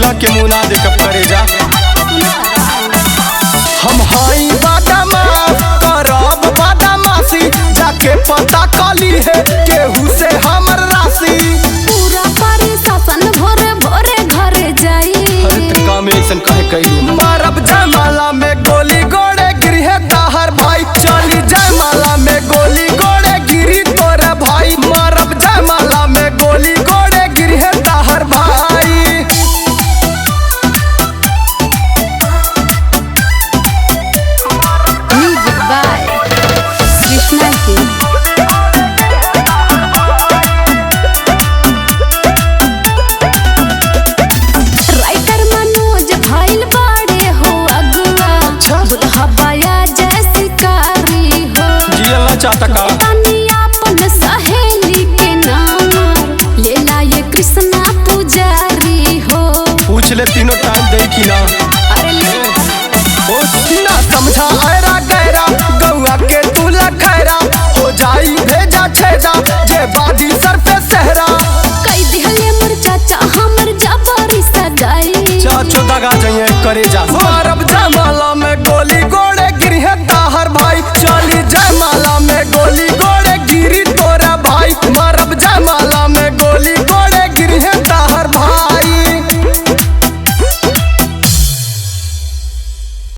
सोना के मुना देखब करे जा। हम हाई बादामा करब बादामासी, जाके पता कली है केहू से हमर राशि। पूरा प्रशासन भोरे भोरे घरे जाई। अरे त काम ऐसन कहे कैलू। मारब जयमाला में गोली गोड़े गिरी है ताहर भाई, चली जयमाला में गोली गोड़े गिरी तोरे भाई। मारब जयमाला में गोली गोड़े गिरी है ताहर भाई। Music by Krishna Ji। Writer Manoj भाईल बाड़े हो अगुआ, बुलहबाया जैसी कारी हो। जियला चाहता का तनिया अपन सहेली के नाम लेला ये कृष्णा पुजारी हो। पूछ ले तीनों टाइम दे कि ना। अरे ले ओ ना समझा ऐरा गैरा, गौआ के दूल्हा खैरा हो जाई भेजा छेदा, जे बाजी सर पे सहरा। कई दिहले मोर चाचा हमर जबरी सगाई। चाचो दगा जाइए करे जा। मारब जयमाला में गोली गोड़